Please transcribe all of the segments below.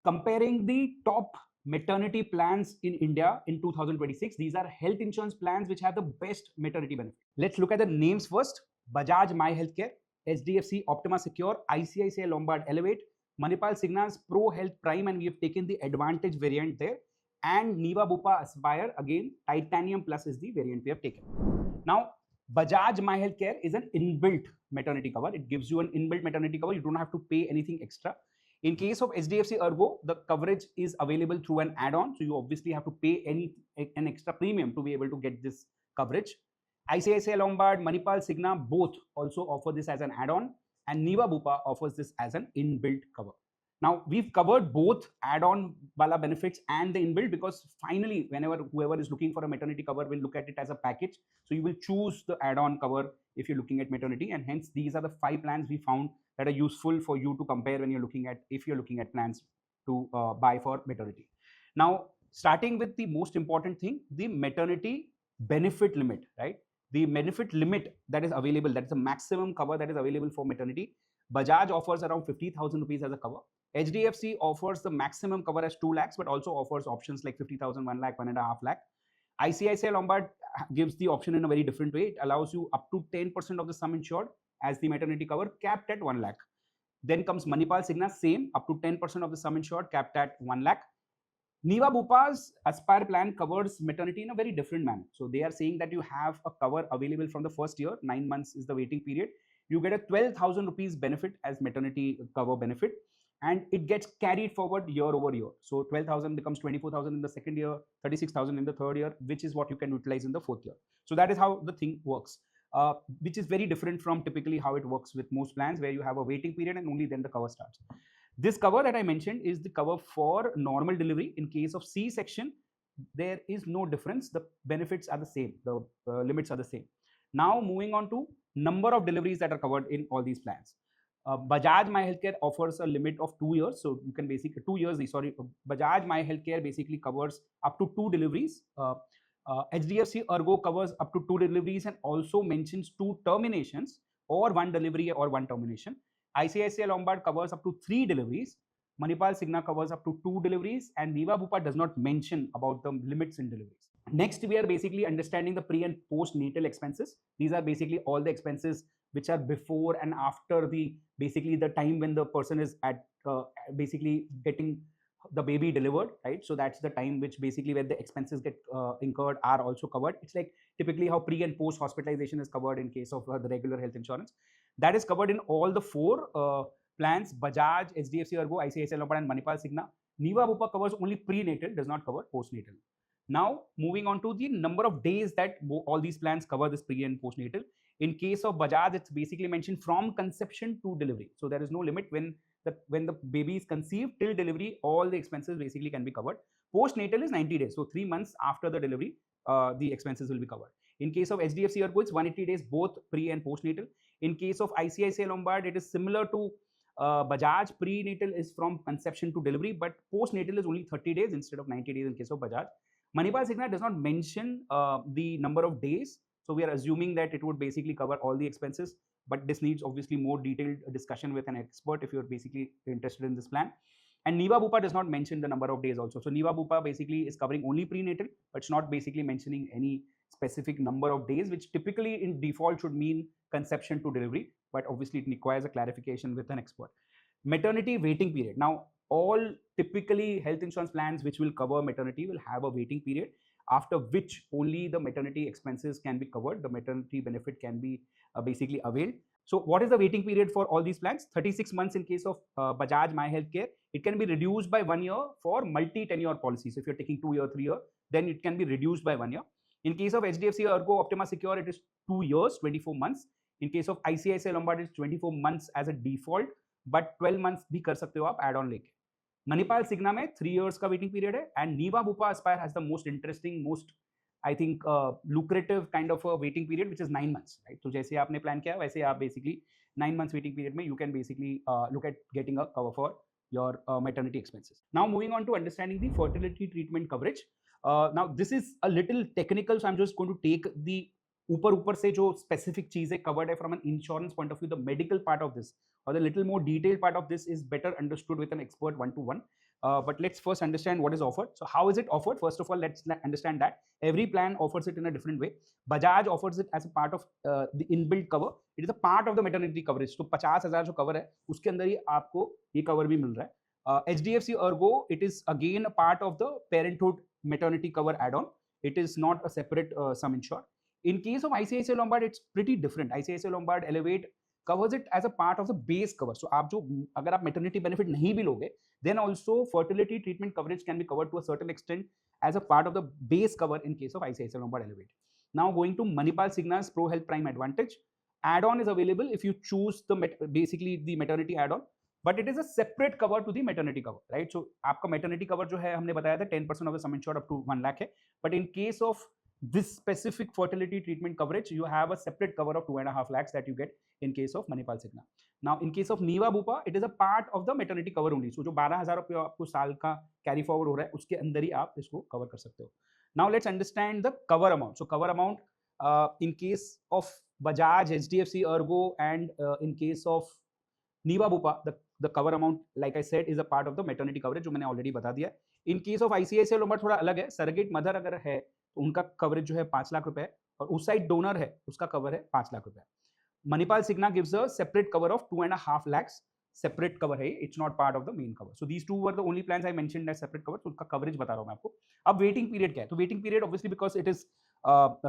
comparing the top maternity plans in India in 2026. These are health insurance plans which have the best maternity benefit. Let's look at the names first. Bajaj My Healthcare, HDFC Optima Secure, ICICI Lombard Elevate, Manipal Cigna's Pro Health Prime, and we have taken the Advantage variant there. And Niva Bupa Aspire, again, Titanium Plus is the variant we have taken. Now, Bajaj My Healthcare is an inbuilt maternity cover. It gives you an inbuilt maternity cover. You don't have to pay anything extra. In case of HDFC Ergo, the coverage is available through an add-on. So you obviously have to pay an extra premium to be able to get this coverage. ICICI Lombard, Manipal, Cigna, both also offer this as an add-on, and Niva Bupa offers this as an inbuilt cover. Now, we've covered both add-on wala benefits and the inbuilt because finally, whenever whoever is looking for a maternity cover will look at it as a package. So you will choose the add-on cover if you're looking at maternity, and hence these are the 5 plans we found that are useful for you to compare when you're looking at plans to buy for maternity. Now, starting with the most important thing, the maternity benefit limit, right? The benefit limit that is available, that is the maximum cover that is available for maternity. Bajaj offers around 50,000 rupees as a cover. HDFC offers the maximum cover as 2 lakhs, but also offers options like 50,000, 1 lakh, 1.5 lakh. ICICI Lombard gives the option in a very different way. It allows you up to 10% of the sum insured as the maternity cover, capped at 1 lakh. Then comes Manipal Cigna, same, up to 10% of the sum insured, capped at 1 lakh. Niva Bupa's Aspire plan covers maternity in a very different manner. So they are saying that you have a cover available from the first year, 9 months is the waiting period. You get a 12,000 rupees benefit as maternity cover benefit, and it gets carried forward year over year. So 12,000 becomes 24,000 in the second year, 36,000 in the third year, which is what you can utilize in the fourth year. So that is how the thing works, which is very different from typically how it works with most plans, where you have a waiting period and only then the cover starts. This cover that I mentioned is the cover for normal delivery. In case of C-section, there is no difference. The benefits are the same. The limits are the same. Now, moving on to number of deliveries that are covered in all these plans. Bajaj My Healthcare offers a limit of 2 years. So you can basically, 2 years, Bajaj My Healthcare basically covers up to 2 deliveries. HDFC Ergo covers up to 2 deliveries and also mentions 2 terminations or 1 delivery or 1 termination. ICICI Lombard covers up to 3 deliveries. Manipal Cigna covers up to 2 deliveries, and Niva Bupa does not mention about the limits in deliveries. Next, we are basically understanding the pre and post-natal expenses. These are basically all the expenses which are before and after the time when the person is at basically getting the baby delivered, right? So that's the time which basically where the expenses get incurred are also covered. It's like typically how pre and post hospitalization is covered in case of the regular health insurance. That is covered in all the 4 plans: Bajaj, HDFC Ergo, ICICI Lombard, and Manipal Cigna. Niva Bupa covers only prenatal, does not cover postnatal. Now, moving on to the number of days that all these plans cover this pre and postnatal. In case of Bajaj, it's basically mentioned from conception to delivery. So there is no limit when the baby is conceived till delivery, all the expenses basically can be covered. Postnatal is 90 days. So 3 months after the delivery, the expenses will be covered. In case of HDFC Ergo, it's 180 days, both pre and postnatal. In case of ICICI Lombard, it is similar to Bajaj. Prenatal is from conception to delivery, but postnatal is only 30 days instead of 90 days in case of Bajaj. Manipal Cigna does not mention the number of days. So we are assuming that it would basically cover all the expenses, but this needs obviously more detailed discussion with an expert if you're basically interested in this plan. And Niva Bupa does not mention the number of days also. So Niva Bupa basically is covering only prenatal, but it's not basically mentioning any specific number of days, which typically in default should mean conception to delivery, but obviously it requires a clarification with an expert. Maternity waiting period. Now, all typically health insurance plans which will cover maternity will have a waiting period, after which only the maternity expenses can be covered. The maternity benefit can be basically availed. So what is the waiting period for all these plans? 36 months in case of Bajaj My Healthcare. It can be reduced by 1 year for multi-tenure policies. If you're taking 2 year, 3 year, then it can be reduced by 1 year. In case of HDFC Ergo Optima Secure, it is 2 years, 24 months. In case of ICICI Lombard, it's 24 months as a default, but 12 months भी कर सकते हो आप add-on लेके. Manipal Cigna में 3 years का waiting period है, and Niva Bupa Aspire has the most interesting, most I think lucrative kind of a waiting period, which is 9 months, right? So जैसे आपने plan किया वैसे आप basically 9 months waiting period में you can basically look at getting a cover for your maternity expenses. Now moving on to understanding the fertility treatment coverage. Now this is a little technical, so I'm just going to take the ऊपर से जो specific चीजें covered है from an insurance point of view. The medical part of this or the little more detailed part of this is better understood with an expert one-to-one. but let's first understand what is offered. So how is it offered? First of all, let's understand that every plan offers it in a different way. Bajaj offers it as a part of the inbuilt cover. It is a part of the maternity coverage. तो 50,000 जो cover है उसके अंदर ही आपको ये cover भी मिल रहा है. HDFC Ergo, it is again a part of the Parenthood maternity cover add-on. It is not a separate sum insured. In case of ICICI Lombard, it's pretty different. ICICI Lombard Elevate covers it as a part of the base cover. So आप जो अगर आप maternity benefit नहीं भी लोगे, then also fertility treatment coverage can be covered to a certain extent as a part of the base cover in case of ICICI Lombard Elevate. Now going to Manipal Cigna's Pro Health Prime Advantage. Add-on is available if you choose the basically the maternity add-on, but it is a separate cover to the maternity cover, right? So आपका maternity cover जो है हमने बताया था 10% of the sum insured up to 1 lakh है, but in case of this specific fertility treatment coverage, you have a separate cover of 2.5 lakhs that you get in case of Manipal Cigna. Now, in case of Niva Bupa, it is a part of the maternity cover only. So, जो 12,000 रुपये आपको साल का carry forward हो रहा है, उसके अंदर ही आप इसको cover कर सकते हो. Now, let's understand the cover amount. So, cover amount in case of Bajaj, HDFC Ergo, and in case of Niva Bupa, the cover amount, like I said, is a part of the maternity coverage, जो मैंने already बता दिया. In case of ICICI Lombard थोड़ा अलग है. Surrogate mother अगर है तो उनका कवरेज जो है 5 लाख रुपए है और उस साइड डोनर है उसका कवर है 5 लाख रुपए. Manipal Cigna gives a separate cover of 2.5 lakhs. Separate cover है, it's not part of the main cover. So these two were the only plans I mentioned as separate cover. तो उसका coverage बता रहा हूं मैं आपको. अब वेटिंग पीरियड क्या है? तो waiting period obviously because it is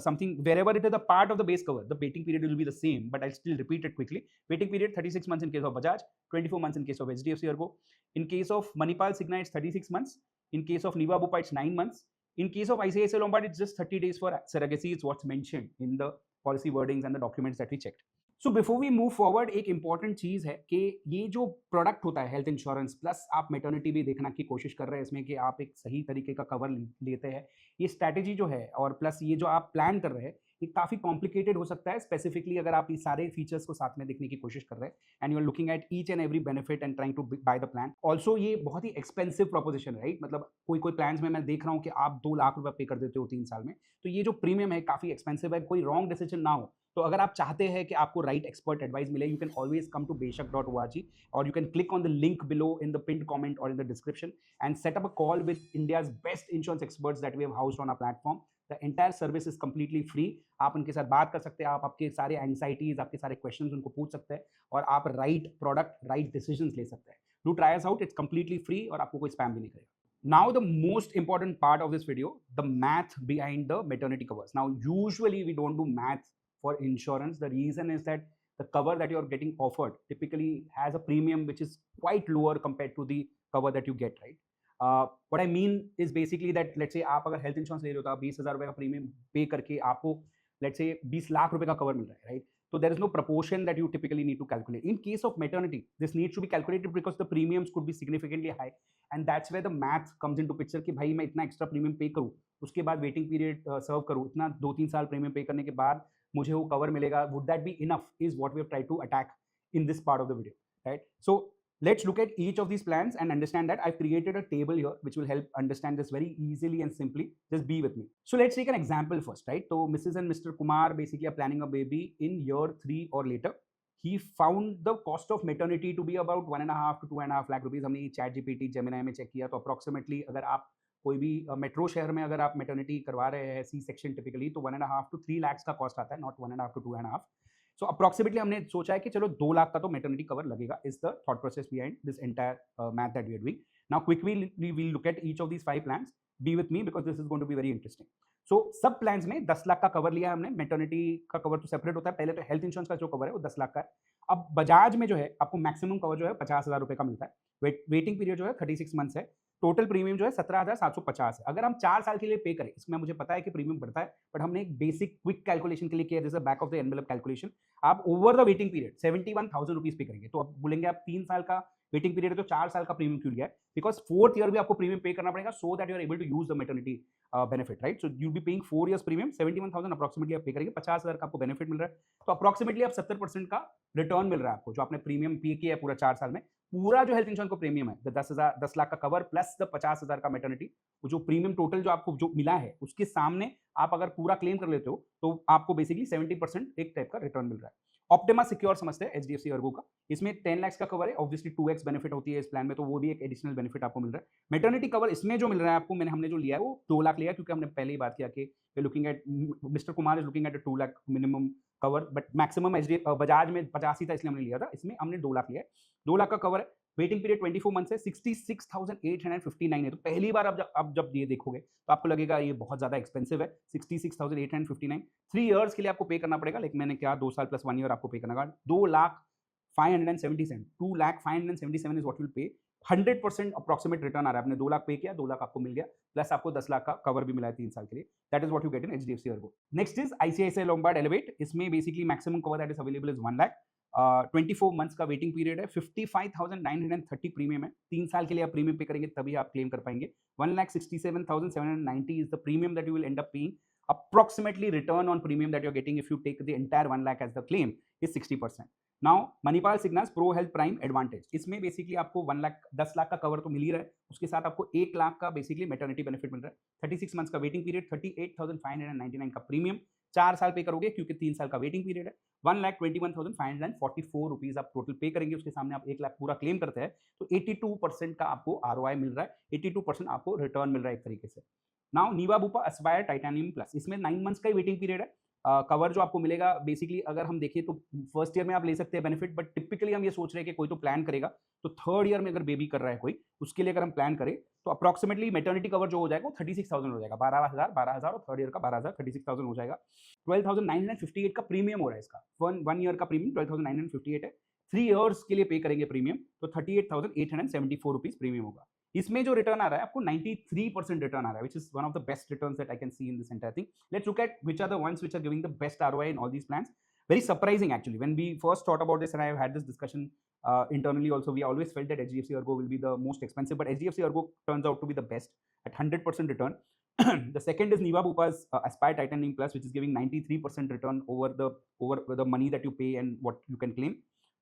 something wherever it is a part of the base cover, the waiting period will be the same, but I'll still repeat it quickly. Waiting period 36 months in case of Bajaj, 24 months in case of HDFC Ergo. In case of Manipal Cigna, it's 36 months. In case of Niva Bupa, it's 9 months. In case of ICICI Lombard, it's just 30 days for surrogacy. It's what's mentioned in the policy wordings and the documents that we checked. So before we move forward, एक important चीज है कि ये जो product होता है health insurance plus आप maternity भी देखना की कोशिश कर रहे हैं इसमें कि आप एक सही तरीके का कवर लेते हैं. ये स्ट्रैटेजी जो है और प्लस ये जो आप प्लान कर रहे हैं ये काफ़ी कॉम्प्लिकेटेड हो सकता है, स्पेसिफिकली अगर आप ये सारे फीचर्स को साथ में देखने की कोशिश कर रहे हैं and you are looking at each and every benefit and trying to buy the plan. Also ये बहुत ही एक्सपेंसिव प्रोपोजिशन है, राइट? मतलब कोई प्लान्स में मैं देख रहा हूँ कि आप 2 लाख रुपए पे कर देते हो 3 साल में, तो ये जो प्रीमियम है काफ़ी एक्सपेंसिव है. कोई रॉन्ग डिसीजन ना हो तो अगर आप चाहते हैं कि आपको राइट एक्सपर्ट एडवाइस मिले, you can always come to beshak.org और you can click on the link below in the pinned comment और in the description and set up a call with India's best insurance experts that we have housed on our platform. The entire service is completely free. आप उनके साथ बात कर सकते हैं, आप आपके सारे एंग्जाइटीज, आपके सारे क्वेश्चंस उनको पूछ सकते हैं और आप राइट प्रोडक्ट, राइट डिसीजंस ले सकते हैं. Do try us out, it's completely free और आपको कोई स्पैम भी नहीं करेगा. Now the most important part of this video, the math behind the maternity covers. Now usually we don't do math for insurance. The reason is that the cover that you are getting offered typically has a premium which is quite lower compared to the cover that you get, right? What I mean is basically that let's say आप अगर health insurance ले रहे हो तो आप 20,000 रुपए का premium पे करके आपको let's say 20 लाख रुपए का कवर मिल रहा है, right? So there is no proportion that you typically need to calculate. In case of maternity, this needs to be calculated because the premiums could be significantly high, and that's where the math comes into picture कि भाई मैं इतना extra premium पे करूँ, उसके बाद waiting period serve करूँ, इतना 2-3 साल प्रीमियम पे करने के बाद मुझे वो कवर मिलेगा. Would that be enough? Is what we have tried to attack in this part of the video, right? So let's look at each of these plans and understand that. I've created a table here which will help understand this very easily and simply. Just be with me. So let's take an example first, right? So Mrs. and Mr. Kumar basically are planning a baby in year 3 or later. He found the cost of maternity to be about 1.5 to 2.5 lakh rupees. हमने ChatGPT, Gemini में check किया तो approximately अगर आप कोई भी metro शहर में अगर आप मैटरनिटी करवा रहे हैं सी सेक्शन टिपिकली तो 1.5 to 3 lakhs का कॉस्ट आता है, नॉट 1.5 to 2.5. सो अप्रोक्सीमेटली हमने सोचा है कि चलो 2 लाख का तो मैटरनिटी कवर लगेगा. Is the thought process behind this entire math that we are doing. Now quickly we will look at each of these 5 plans. Be with me because this is going to be very interesting. So सब plans में 10 लाख का cover लिया है हमने. Maternity का cover तो separate होता है, पहले तो हेल्थ इंश्योरेंस का जो कवर है वो 10 लाख का है. अब बजाज में जो है आपको मैक्सिमम कवर जो है 50,000 रुपए का मिलता है. वेटिंग पीरियड जो है 36 मंथ्स है. टोटल प्रीमियम जो है 17,750 है. अगर हम 4 साल के लिए पे करें, इसमें मुझे पता है कि प्रीमियम बढ़ता है, बट हमने एक बेसिक क्विक कैलकुलेशन के लिए किया, this is back of the envelope calculation. आप over the waiting period 71,000 rupees पे करेंगे तो अब बोलेंगे आप 3 साल का वेटिंग पीरियड है तो 4 साल का प्रीमियम क्यों लिया है? बिकॉज 4th ईयर भी आपको प्रीमियम पे करना पड़ेगा so that you are able to use the maternity benefit, right? So you be paying 4 years premium. 71,000 approximately आप पे करेंगे, 50,000 का आपको बेनिफिट मिल रहा है तो अप्रोक्सीमेटली आप 70% का रिटर्न मिल रहा है आपको जो आपने प्रीमियम पे किया है पूरा 4 साल में. पूरा जो हेल्थ इंश्योरेंस को प्रीमियम है 10 लाख का कवर प्लस द 50,000 का मैटरनिटी, जो प्रीमियम टोटल जो आपको जो मिला है उसके सामने आप अगर पूरा क्लेम कर लेते हो तो आपको बेसिकली 70% एक टाइप का रिटर्न मिल रहा है. ऑप्टिमा सिक्योर समझते हैं एचडीएफसी अर्गो का, इसमें 10 लाख का कवर है, ऑब्वियसली 2x बेनिफिट होती है इस प्लान में, तो वो भी एक एडिशनल बेनिफिट आपको मिल रहा है। मैटरनिटी कवर इसमें जो मिल रहा है आपको, हमने जो लिया है वो 2 लाख लिया, क्योंकि हमने पहले ही बात किया कि looking at, mister Kumar is looking at 2 lakh minimum cover, but maximum Bajaj में 85 था, इसलिए हमने लिया था, इसमें हमने 2 लाख लिया है। 2 लाख का कवर है, वेटिंग पीरियड 24 मंथ्स है, 66,859 है। तो पहली बार अब जब ये देखोगे तो आपको लगेगा ये बहुत ज्यादा एक्सपेंसिव है, 66,859। 3 इयर्स के लिए आपको पे करना पड़ेगा, लेकिन मैंने क्या 2 साल प्लस 1 ईयर आपको पे करना पड़ेगा। 2,577, 2,577 is what you will pay. 100% approximate return आ रहा है, आपने 2 लाख पे किया, 2 लाख आपको मिल गया, प्लस आपको 10 लाख का कवर भी मिला है 3 साल के लिए। That is what you get in HDFC Ergo. Next is ICICI Lombard Elevate, इसमें basically maximum cover that is available is 1 lakh. 24 months का वेटिंग पीरियड है, 55,930 प्रीमियम है, 3 साल के लिए आप प्रीमियम पे करेंगे तभी आप क्लेम कर पाएंगे। 1,67,790 is the premium that you will and up paying. Approximately return on premium that you're getting if you take the entire 1 lakh as the claim is 60%. Now Manipal Cigna's Pro Health Prime Advantage, इसमें basically आपको 1 लाख 10 लाख का cover तो मिल ही रहा है, उसके साथ आपको 1 लाख का बेसिकली मैटरनिटी बेनिफिट मिल रहा है। 36 मंथ्स का वेटिंग पीरियड, 38,599 का प्रीमियम, 4 साल पे करोगे क्योंकि 3 साल का वेटिंग पीरियड है। 1,21,544 रुपीज आप टोटल पे करेंगे, उसके सामने आप 1 लाख पूरा क्लेम करते हैं, तो 82% का आपको आरओआई मिल रहा है, 82% आपको रिटर्न मिल रहा है एक तरीके से। Now Niva Bupa Aspire Titanium plus, इसमें 9 मंथ्स का ही वेटिंग पीरियड है। कवर जो आपको मिलेगा बेसिकली, अगर हम देखें तो फर्स्ट ईयर में आप ले सकते हैं बेनिफिट, बट टिपिकली हम ये सोच रहे हैं कि कोई तो प्लान करेगा, तो थर्ड ईयर में अगर बेबी कर रहा है कोई, उसके लिए अगर हम प्लान करें तो अप्रोक्सीमेटली मैटरनिटी कवर जो हो जाएगा वो 36,000 हो जाएगा, 12,000 और थर्ड ईयर का 12,000, 36,000 हो जाएगा। 12,958 का प्रीमियम हो रहा है इसका, वन ईयर का प्रीमियम 12,958 है। 3 इयर्स के लिए पे करेंगे प्रीमियम, तो 38,874 रुपीज प्रीमियम होगा। इसमें जो रिटर्न आ रहा है आपको 93% रिटर्न आ रहा है, which is one of the best returns that I can see in this entire thing. Let's look at which are the ones which are giving the best ROI in all these plans. Very surprising actually. When we first thought about this, and I have had this discussion internally also, we always felt that HDFC Ergo will be the most expensive, but HDFC Ergo turns out to be the best at 100% return. The second is Niva Bupa's Aspire Titanium Plus, which is giving 93% return over the money that you pay and what you can claim.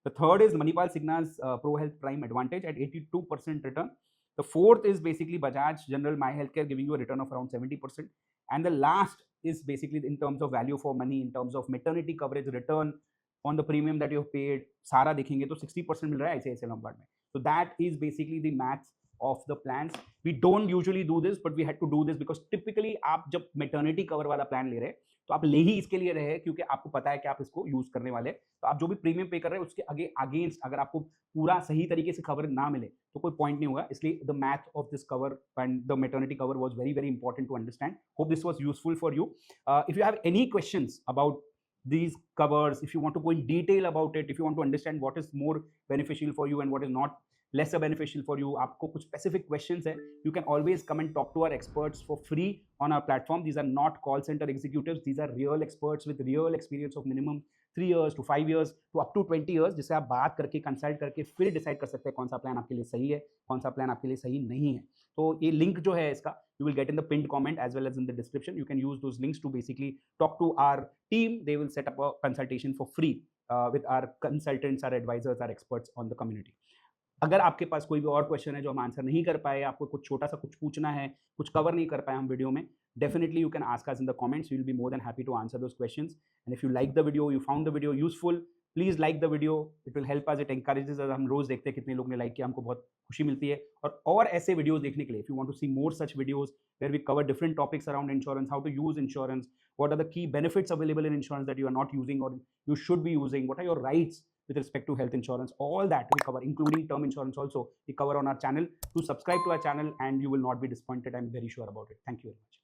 The third is Manipal Cigna's Pro Health Prime Advantage at 82% return. The fourth is basically Bajaj General My Healthcare, giving you a return of around 70%. And the last is basically in terms of value for money, in terms of maternity coverage, return on the premium that you have paid, सारा देखेंगे तो 60% मिल रहा है ICICI Lombard में. So that is basically the math of the plans. We don't usually do this, but we had to do this because typically आप जब maternity cover वाला plan ले रहे हैं तो आप ले ही इसके लिए रहे हैं क्योंकि आपको पता है कि आप इसको यूज करने वाले हैं। तो आप जो भी प्रीमियम पे कर रहे हैं उसके अगेंस्ट अगर आपको पूरा सही तरीके से कवर ना मिले तो कोई पॉइंट नहीं होगा। इसलिए the math of this cover and the maternity cover was very very important to understand. Hope this was useful for you. If you have any questions about these covers, if you want to go in detail about it, if you want to understand what is more beneficial for you and what is not lesser beneficial for you, आपको कुछ specific questions है, you can always come and talk to our experts for free on our platform. These are not call center executives, these are real experts with real experience of minimum 3 years to 5 years to up to 20 years, जिससे आप बात करके consult करके फिर decide कर सकते हैं कौन सा प्लान आपके लिए सही है, कौन सा प्लान आपके लिए सही नहीं है। तो ये लिंक जो है इसका you will get in the pinned comment as well as in the description. You can use those links to basically talk to our team. They will set up a consultation for free with our consultants, our advisors, our experts on the community. अगर आपके पास कोई भी और question है जो हम answer नहीं कर पाए, आपको कुछ छोटा सा कुछ पूछना है, कुछ कवर नहीं कर पाए हम वीडियो में, definitely you can ask us in the comments. We will be more than happy to answer those questions. And if you like the video, you found the video useful, please like the video, it will help us, it encourages us. हम रोज देखते हैं कितने लोग ने like किया, हमको बहुत खुशी मिलती है। और ऐसे वीडियोस देखने के लिए, if you want to see more such videos where we cover different topics around insurance, how to use insurance, what are the key benefits available in insurance that you are not using और you should be using, what are your rights with respect to health insurance, all that we cover, including term insurance also we cover on our channel. To subscribe to our channel and you will not be disappointed, I'm very sure about it. Thank you very much.